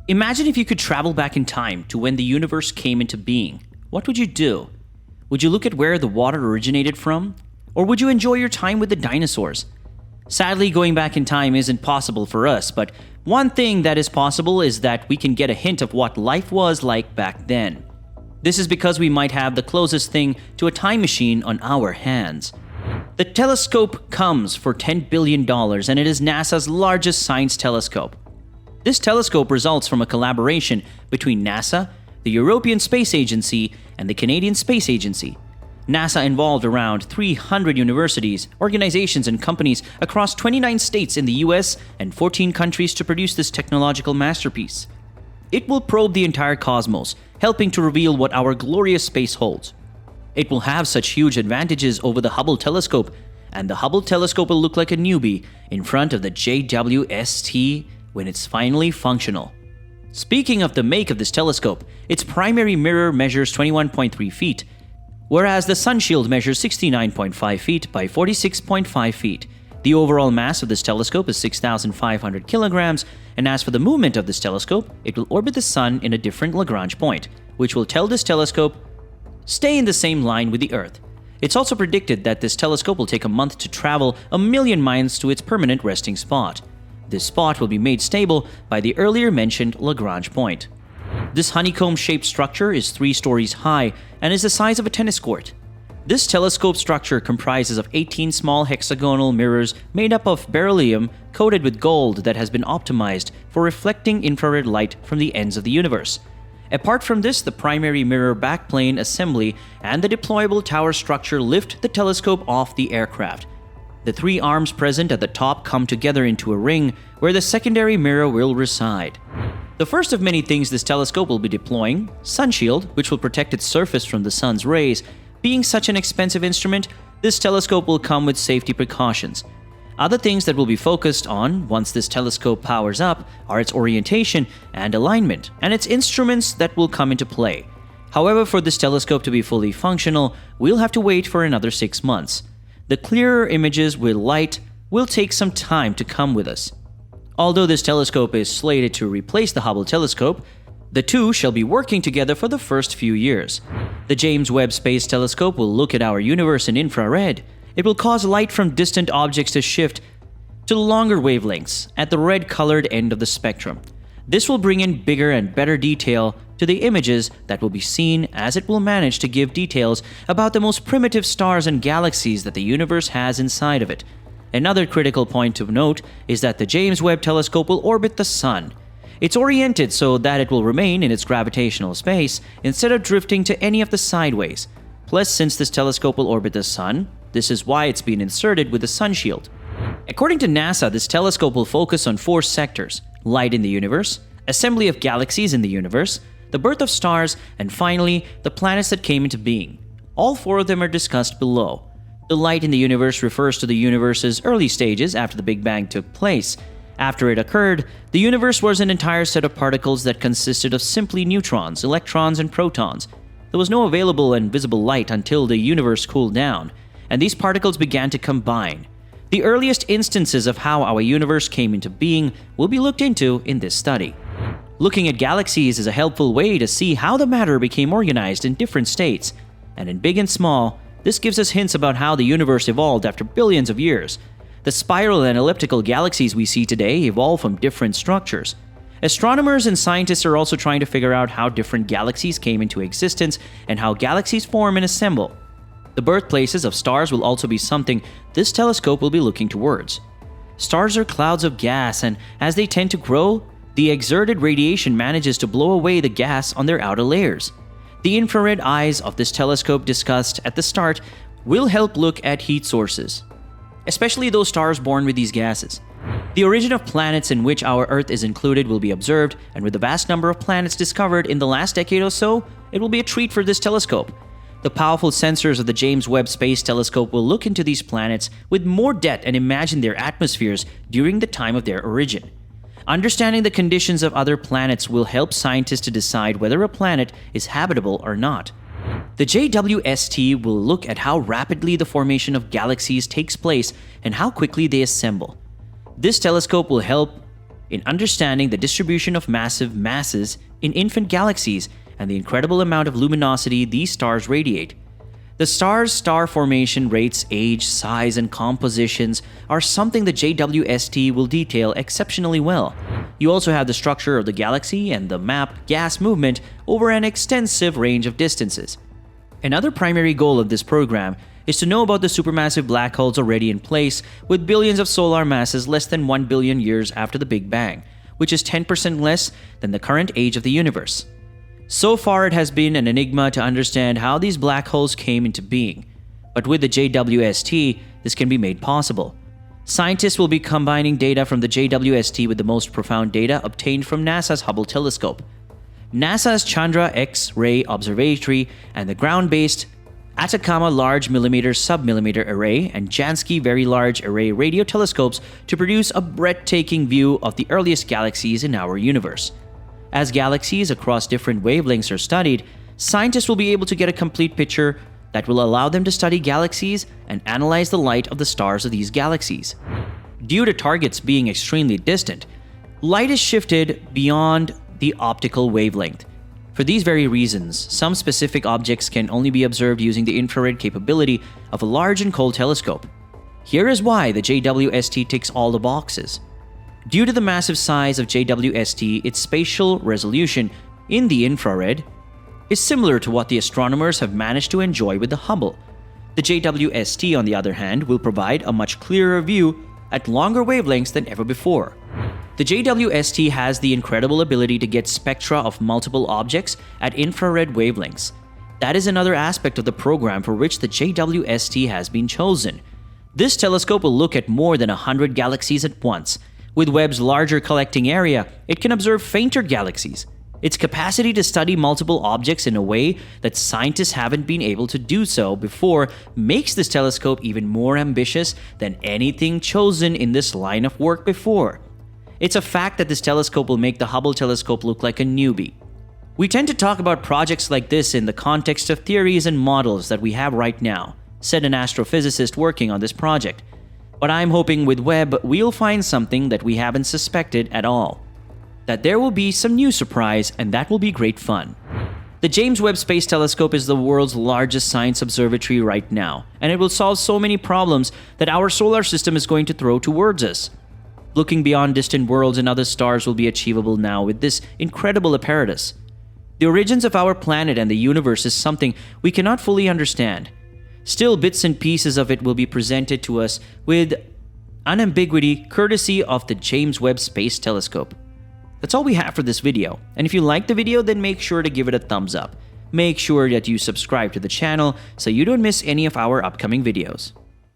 Imagine if you could travel back in time to when the universe came into being. What would you do? Would you look at where the water originated from? Or would you enjoy your time with the dinosaurs? Sadly, going back in time isn't possible for us, but one thing that is possible is that we can get a hint of what life was like back then. This is because we might have the closest thing to a time machine on our hands. The telescope comes for $10 billion, and it is NASA's largest science telescope. This telescope results from a collaboration between NASA, the European Space Agency, and the Canadian Space Agency. NASA involved around 300 universities, organizations, and companies across 29 states in the US and 14 countries to produce this technological masterpiece. It will probe the entire cosmos, helping to reveal what our glorious space holds. It will have such huge advantages over the Hubble telescope, and the Hubble telescope will look like a newbie in front of the JWST when it's finally functional. Speaking of the make of this telescope, its primary mirror measures 21.3 feet, whereas the sun shield measures 69.5 feet by 46.5 feet. The overall mass of this telescope is 6,500 kilograms, and as for the movement of this telescope, it will orbit the sun in a different Lagrange point, which will tell this telescope stay in the same line with the Earth. It's also predicted that this telescope will take a month to travel 1,000,000 miles to its permanent resting spot. This spot will be made stable by the earlier mentioned Lagrange point. This honeycomb-shaped structure is 3 stories high and is the size of a tennis court. This telescope structure comprises of 18 small hexagonal mirrors made up of beryllium coated with gold that has been optimized for reflecting infrared light from the ends of the universe. Apart from this, the primary mirror backplane assembly and the deployable tower structure lift the telescope off the aircraft. The 3 arms present at the top come together into a ring where the secondary mirror will reside. The first of many things this telescope will be deploying, sun shield, which will protect its surface from the sun's rays. Being such an expensive instrument, this telescope will come with safety precautions. Other things that will be focused on once this telescope powers up are its orientation and alignment, and its instruments that will come into play. However, for this telescope to be fully functional, we'll have to wait for another 6 months. The clearer images with light will take some time to come with us. Although this telescope is slated to replace the Hubble telescope, the two shall be working together for the first few years. The James Webb Space Telescope will look at our universe in infrared. It will cause light from distant objects to shift to longer wavelengths at the red-colored end of the spectrum. This will bring in bigger and better detail to the images that will be seen, as it will manage to give details about the most primitive stars and galaxies that the universe has inside of it. Another critical point to note is that the James Webb Telescope will orbit the Sun. It's oriented so that it will remain in its gravitational space instead of drifting to any of the sideways. Plus, since this telescope will orbit the Sun, this is why it's been inserted with the sun shield. According to NASA, this telescope will focus on 4 sectors: light in the universe, assembly of galaxies in the universe, the birth of stars, and finally, the planets that came into being. All 4 of them are discussed below. The light in the universe refers to the universe's early stages after the Big Bang took place. After it occurred, the universe was an entire set of particles that consisted of simply neutrons, electrons, and protons. There was no available and visible light until the universe cooled down, and these particles began to combine. The earliest instances of how our universe came into being will be looked into in this study. Looking at galaxies is a helpful way to see how the matter became organized in different states, and in big and small, this gives us hints about how the universe evolved after billions of years. The spiral and elliptical galaxies we see today evolved from different structures. Astronomers and scientists are also trying to figure out how different galaxies came into existence and how galaxies form and assemble. The birthplaces of stars will also be something this telescope will be looking towards. Stars are clouds of gas, and as they tend to grow, the exerted radiation manages to blow away the gas on their outer layers. The infrared eyes of this telescope discussed at the start will help look at heat sources, especially those stars born with these gases. The origin of planets in which our Earth is included will be observed, and with the vast number of planets discovered in the last decade or so, it will be a treat for this telescope. The powerful sensors of the James Webb Space Telescope will look into these planets with more depth and imagine their atmospheres during the time of their origin. Understanding the conditions of other planets will help scientists to decide whether a planet is habitable or not. The JWST will look at how rapidly the formation of galaxies takes place and how quickly they assemble. This telescope will help in understanding the distribution of massive masses in infant galaxies and the incredible amount of luminosity these stars radiate. The star's star formation rates, age, size, and compositions are something the JWST will detail exceptionally well. You also have the structure of the galaxy and the map gas movement over an extensive range of distances. Another primary goal of this program is to know about the supermassive black holes already in place with billions of solar masses less than 1 billion years after the Big Bang, which is 10% less than the current age of the universe. So far, it has been an enigma to understand how these black holes came into being, but with the JWST, this can be made possible. Scientists will be combining data from the JWST with the most profound data obtained from NASA's Hubble telescope. NASA's Chandra X-ray Observatory and the ground-based Atacama Large Millimeter Submillimeter Array and Jansky Very Large Array radio telescopes to produce a breathtaking view of the earliest galaxies in our universe. As galaxies across different wavelengths are studied, scientists will be able to get a complete picture that will allow them to study galaxies and analyze the light of the stars of these galaxies. Due to targets being extremely distant, light is shifted beyond the optical wavelength. For these very reasons, some specific objects can only be observed using the infrared capability of a large and cold telescope. Here is why the JWST ticks all the boxes. Due to the massive size of JWST, its spatial resolution in the infrared is similar to what the astronomers have managed to enjoy with the Hubble. The JWST, on the other hand, will provide a much clearer view at longer wavelengths than ever before. The JWST has the incredible ability to get spectra of multiple objects at infrared wavelengths. That is another aspect of the program for which the JWST has been chosen. This telescope will look at more than 100 galaxies at once. With Webb's larger collecting area, it can observe fainter galaxies. Its capacity to study multiple objects in a way that scientists haven't been able to do so before makes this telescope even more ambitious than anything chosen in this line of work before. It's a fact that this telescope will make the Hubble telescope look like a newbie. We tend to talk about projects like this in the context of theories and models that we have right now, said an astrophysicist working on this project. But I'm hoping with Webb, we'll find something that we haven't suspected at all. That there will be some new surprise, and that will be great fun. The James Webb Space Telescope is the world's largest science observatory right now, and it will solve so many problems that our solar system is going to throw towards us. Looking beyond distant worlds and other stars will be achievable now with this incredible apparatus. The origins of our planet and the universe is something we cannot fully understand. Still, bits and pieces of it will be presented to us with unambiguity courtesy of the James Webb Space Telescope. That's all we have for this video, and if you liked the video, then make sure to give it a thumbs up. Make sure that you subscribe to the channel so you don't miss any of our upcoming videos.